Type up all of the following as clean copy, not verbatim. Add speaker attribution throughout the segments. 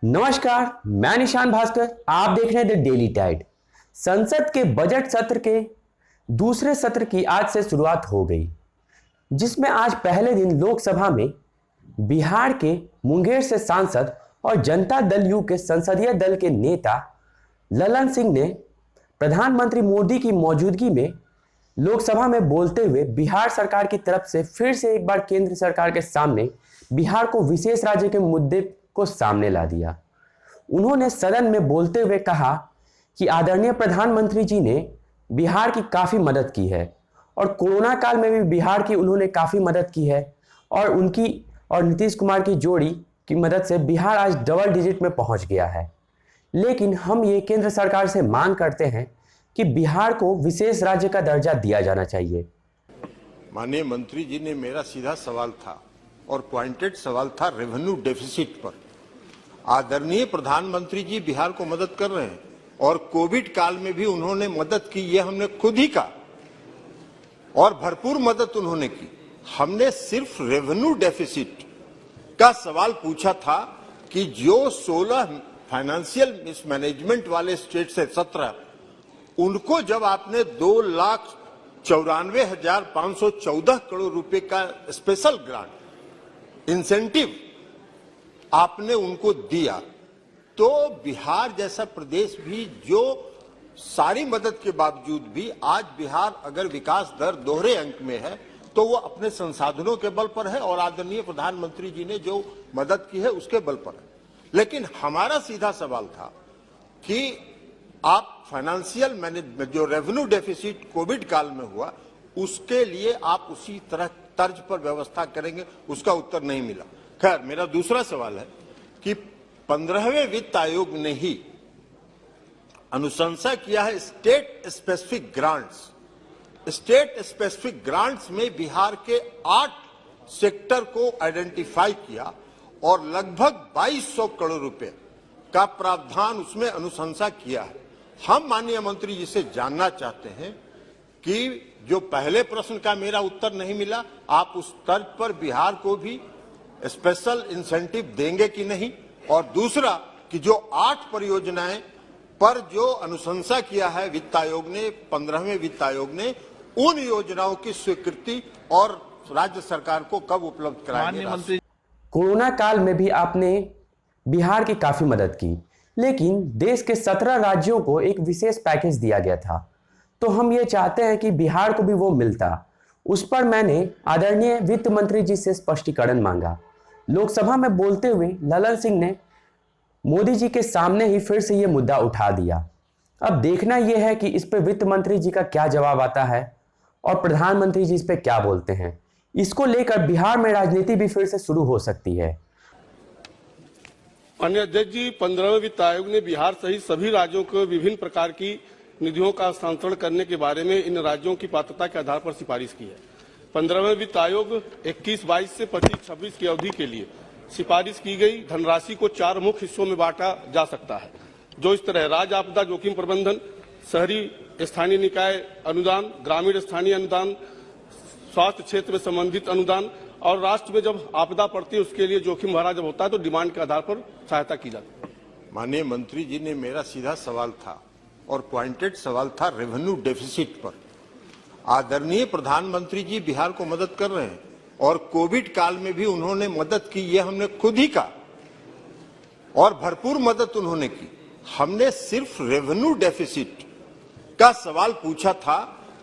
Speaker 1: नमस्कार, मैं निशान भास्कर। आप देख रहे हैं द डेली टाइड। संसद के बजट सत्र के दूसरे सत्र की आज से शुरुआत हो गई, जिसमें आज पहले दिन लोकसभा में बिहार के मुंगेर से सांसद और जनता दल यू के संसदीय दल के नेता ललन सिंह ने प्रधानमंत्री मोदी की मौजूदगी में लोकसभा में बोलते हुए बिहार सरकार की तरफ से फिर से एक बार केंद्र सरकार के सामने बिहार को विशेष राज्य के मुद्दे को सामने ला दिया। उन्होंने सदन में बोलते हुए कहा कि आदरणीय प्रधानमंत्री जी ने बिहार की काफ़ी मदद की है और कोरोना काल में भी बिहार की उन्होंने काफ़ी मदद की है और उनकी और नीतीश कुमार की जोड़ी की मदद से बिहार आज डबल डिजिट में पहुंच गया है। लेकिन हम ये केंद्र सरकार से मांग करते हैं कि बिहार को विशेष राज्य का दर्जा दिया जाना चाहिए।
Speaker 2: माननीय मंत्री जी ने मेरा सीधा सवाल था और पॉइंटेड सवाल था रेवेन्यू डेफिसिट पर। आदरणीय प्रधानमंत्री जी बिहार को मदद कर रहे हैं और कोविड काल में भी उन्होंने मदद की, ये हमने खुद ही कहा और भरपूर मदद उन्होंने की। हमने सिर्फ रेवेन्यू डेफिसिट का सवाल पूछा था कि जो 16 फाइनेंशियल मिसमैनेजमेंट वाले स्टेट से 17, उनको जब आपने 2,94,514 करोड़ रुपए का स्पेशल ग्रांट इंसेंटिव आपने उनको दिया, तो बिहार जैसा प्रदेश भी जो सारी मदद के बावजूद भी आज बिहार अगर विकास दर दोहरे अंक में है तो वो अपने संसाधनों के बल पर है और आदरणीय प्रधानमंत्री जी ने जो मदद की है उसके बल पर है। लेकिन हमारा सीधा सवाल था कि आप फाइनेंशियल मैनेजमेंट जो रेवेन्यू डेफिसिट कोविड काल में हुआ उसके लिए आप उसी तरह तर्ज पर व्यवस्था करेंगे, उसका उत्तर नहीं मिला। खैर, मेरा दूसरा सवाल है कि 15वें वित्त आयोग ने ही अनुशंसा किया है state specific grants. State specific grants में बिहार के 8 सेक्टर को आइडेंटिफाई किया और लगभग 2200 करोड़ रुपए का प्रावधान उसमें अनुशंसा किया है। हम माननीय मंत्री जी से जानना चाहते हैं कि जो पहले प्रश्न का मेरा उत्तर नहीं मिला, आप उस तर्ज पर बिहार को भी स्पेशल इंसेंटिव देंगे कि नहीं, और दूसरा कि जो 8 परियोजनाएं पर जो अनुशंसा किया है वित्त आयोग ने, 15वें वित्त आयोग ने, उन योजनाओं की स्वीकृति और राज्य सरकार को कब उपलब्ध कराएंगे।
Speaker 1: कोरोना काल में भी आपने बिहार की काफी मदद की, लेकिन देश के 17 राज्यों को एक विशेष पैकेज दिया गया था, तो हम ये चाहते हैं कि बिहार को भी वो मिलता। उस पर मैंने आदरणीय वित्त मंत्री जी से स्पष्टीकरण मांगा। लोकसभा में बोलते हुए ललन सिंह ने मोदी जी के सामने ही फिर से ये मुद्दा उठा दिया। अब देखना यह है कि इस पर वित्त मंत्री जी का क्या जवाब आता है और प्रधानमंत्री जी इस पर क्या बोलते हैं। इसको लेकर बिहार में राजनीति भी फिर से शुरू हो सकती है।
Speaker 3: माननीय अध्यक्ष जी, 15वें वित्त आयोग ने बिहार सहित सभी राज्यों को विभिन्न प्रकार की निधियों का हस्तांतरण करने के बारे में इन राज्यों की पात्रता के आधार पर सिफारिश की है। 15वें वित्त आयोग 21-22 से 25-26 की अवधि के लिए सिफारिश की गई धनराशि को 4 मुख्य हिस्सों में बांटा जा सकता है, जो इस तरह राज्य आपदा जोखिम प्रबंधन, शहरी स्थानीय निकाय अनुदान, ग्रामीण स्थानीय अनुदान, स्वास्थ्य क्षेत्र में संबंधित अनुदान, और राष्ट्र में जब आपदा पड़ती है उसके लिए जोखिम भरा जब होता है तो डिमांड के आधार पर सहायता की जाती है।
Speaker 2: माननीय मंत्री जी ने मेरा सीधा सवाल था और पॉइंटेड सवाल था रेवेन्यू डेफिसिट पर। आदरणीय प्रधानमंत्री जी बिहार को मदद कर रहे हैं और कोविड काल में भी उन्होंने मदद की, ये हमने खुद ही कहा और भरपूर मदद उन्होंने की। हमने सिर्फ रेवेन्यू डेफिसिट का सवाल पूछा था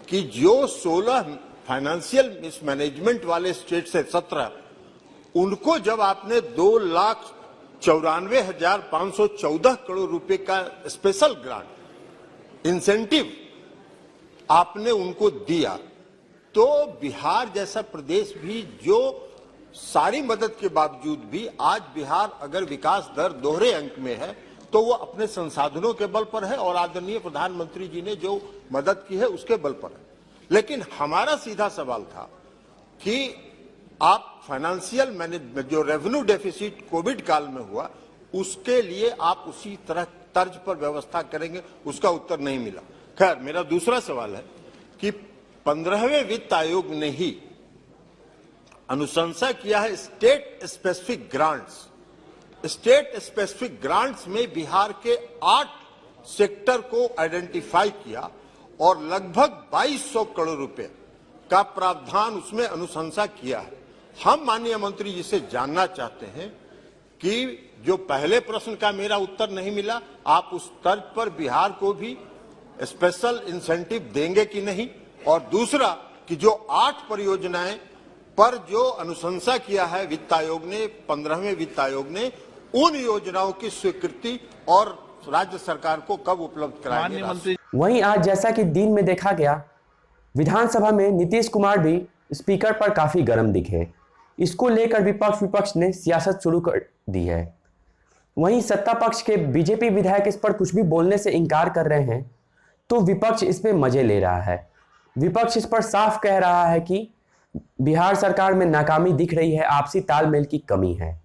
Speaker 2: कि जो 16 फाइनेंशियल मिसमैनेजमेंट वाले स्टेट से 17, उनको जब आपने 2,94,514 करोड़ रुपए का स्पेशल ग्रांट इंसेंटिव आपने उनको दिया, तो बिहार जैसा प्रदेश भी जो सारी मदद के बावजूद भी आज बिहार अगर विकास दर दोहरे अंक में है तो वो अपने संसाधनों के बल पर है और आदरणीय प्रधानमंत्री जी ने जो मदद की है उसके बल पर है। लेकिन हमारा सीधा सवाल था कि आप फाइनेंशियल मैनेजमेंट जो रेवेन्यू डेफिसिट कोविड काल में हुआ उसके लिए आप उसी तरह तर्ज पर व्यवस्था करेंगे, उसका उत्तर नहीं मिला। खैर, मेरा दूसरा सवाल है कि 15वें वित्त आयोग ने ही अनुशंसा किया है state specific grants. State specific grants में बिहार के 8 सेक्टर को आइडेंटिफाई किया और लगभग 2200 करोड़ रुपए का प्रावधान उसमें अनुशंसा किया है। हम माननीय मंत्री जी से जानना चाहते हैं कि जो पहले प्रश्न का मेरा उत्तर नहीं मिला, आप उस तर्ज पर बिहार को भी स्पेशल इंसेंटिव देंगे कि नहीं, और दूसरा कि जो 8 परियोजनाएं पर जो अनुशंसा किया है वित्त आयोग ने, 15वें वित्त आयोग ने, उन योजनाओं की स्वीकृति और राज्य सरकार को कब उपलब्ध कराएंगे।
Speaker 1: वहीं आज जैसा कि दिन में देखा गया, विधानसभा में नीतीश कुमार भी स्पीकर पर काफी गर्म दिखे। इसको लेकर विपक्ष ने सियासत शुरू कर दी है। वहीं सत्ता पक्ष के बीजेपी विधायक इस पर कुछ भी बोलने से इनकार कर रहे हैं, तो विपक्ष इस पे मजे ले रहा है। विपक्ष इस पर साफ कह रहा है कि बिहार सरकार में नाकामी दिख रही है, आपसी तालमेल की कमी है।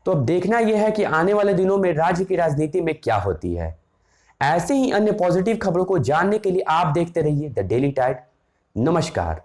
Speaker 1: तो अब देखना यह है कि आने वाले दिनों में राज्य की राजनीति में क्या होती है। ऐसे ही अन्य पॉजिटिव खबरों को जानने के लिए आप देखते रहिए द डेली टाइड। नमस्कार।